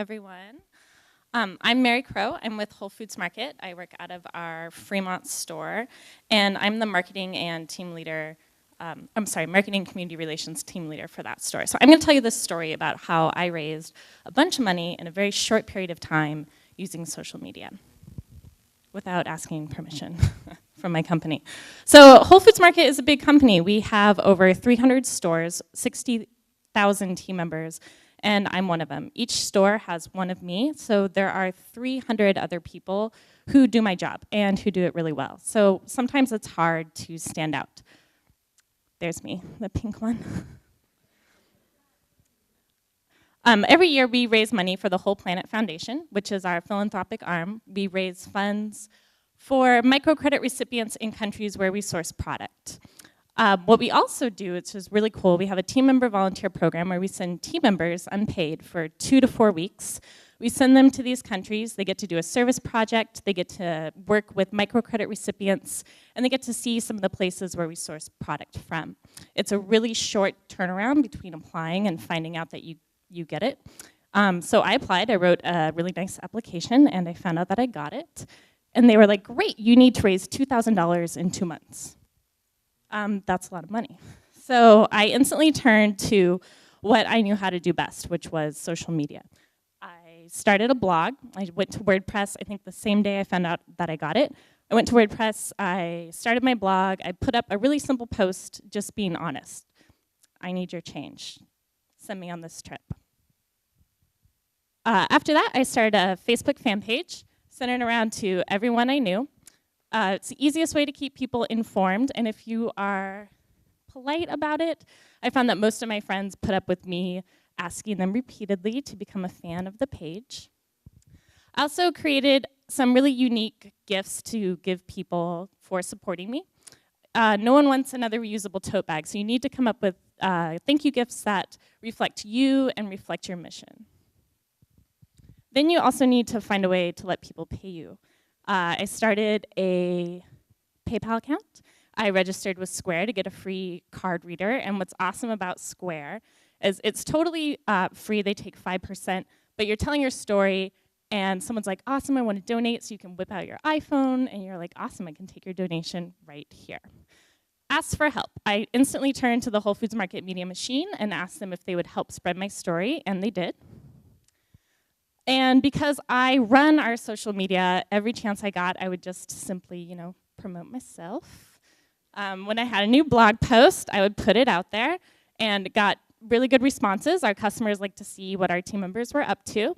everyone. I'm Mary Crowe. I'm with Whole Foods Market. I work out of our Fremont store, and I'm the marketing and marketing community relations team leader for that store. So I'm going to tell you this story about how I raised a bunch of money in a very short period of time using social media without asking permission from my company. So Whole Foods Market is a big company. We have over 300 stores, 60,000 team members, and I'm one of them. Each store has one of me, so there are 300 other people who do my job and who do it really well. So sometimes it's hard to stand out. There's me, the pink one. Every year we raise money for the Whole Planet Foundation, which is our philanthropic arm. We raise funds for microcredit recipients in countries where we source product. What we also do, which is really cool, we have a team member volunteer program where we send team members unpaid for 2 to 4 weeks. We send them to these countries. They get to do a service project. They get to work with microcredit recipients, and they get to see some of the places where we source product from. It's a really short turnaround between applying and finding out that you get it. So I applied. I wrote a really nice application, and I found out that I got it. And they were like, great, you need to raise $2,000 in 2 months. That's a lot of money. So I instantly turned to what I knew how to do best, which was social media. I started a blog. I went to WordPress, I think the same day I found out that I got it. I went to WordPress, I started my blog, I put up a really simple post just being honest. I need your change. Send me on this trip. After that, I started a Facebook fan page, sent it around to everyone I knew. It's the easiest way to keep people informed, and if you are polite about it, I found that most of my friends put up with me asking them repeatedly to become a fan of the page. I also created some really unique gifts to give people for supporting me. No one wants another reusable tote bag, so you need to come up with thank you gifts that reflect you and reflect your mission. Then you also need to find a way to let people pay you. I started a PayPal account. I registered with Square to get a free card reader, and what's awesome about Square is it's totally free. They take 5%, but you're telling your story, and someone's like, awesome, I want to donate, so you can whip out your iPhone, and you're like, awesome, I can take your donation right here. Ask for help. I instantly turned to the Whole Foods Market Media Machine and asked them if they would help spread my story, and they did. And because I run our social media, every chance I got, I would just simply, promote myself. When I had a new blog post, I would put it out there and got really good responses. Our customers like to see what our team members were up to.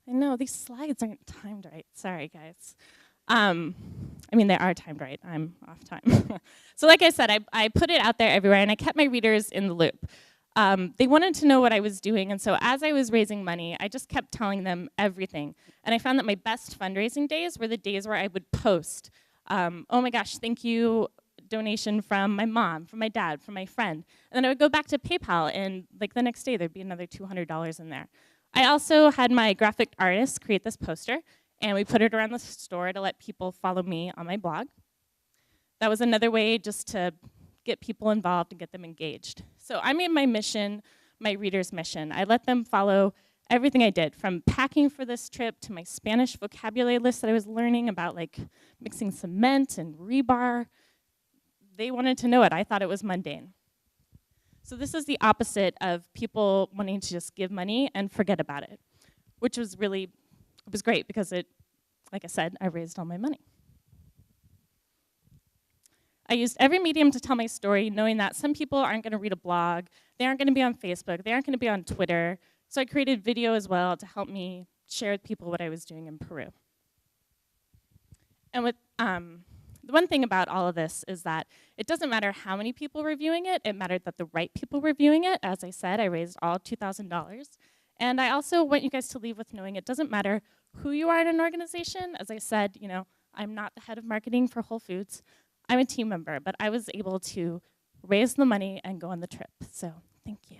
I know, these slides aren't timed right. Sorry, guys. They are timed right. I'm off time. So like I said, I put it out there everywhere, and I kept my readers in the loop. They wanted to know what I was doing, and so as I was raising money, I just kept telling them everything. And I found that my best fundraising days were the days where I would post, oh my gosh, thank you, donation from my mom, from my dad, from my friend. And then I would go back to PayPal, and like the next day, there'd be another $200 in there. I also had my graphic artist create this poster, and we put it around the store to let people follow me on my blog. That was another way just to get people involved and get them engaged. So I made my mission my reader's mission. I let them follow everything I did, from packing for this trip to my Spanish vocabulary list that I was learning about, like mixing cement and rebar. They wanted to know it. I thought it was mundane. So this is the opposite of people wanting to just give money and forget about it, which was really, it was great because like I said, I raised all my money. I used every medium to tell my story, knowing that some people aren't going to read a blog, they aren't going to be on Facebook, they aren't going to be on Twitter. So I created video as well to help me share with people what I was doing in Peru. And the one thing about all of this is that it doesn't matter how many people were viewing it, it mattered that the right people were viewing it. As I said, I raised all $2,000. And I also want you guys to leave with knowing it doesn't matter who you are in an organization. As I said, I'm not the head of marketing for Whole Foods. I'm a team member, but I was able to raise the money and go on the trip. So thank you.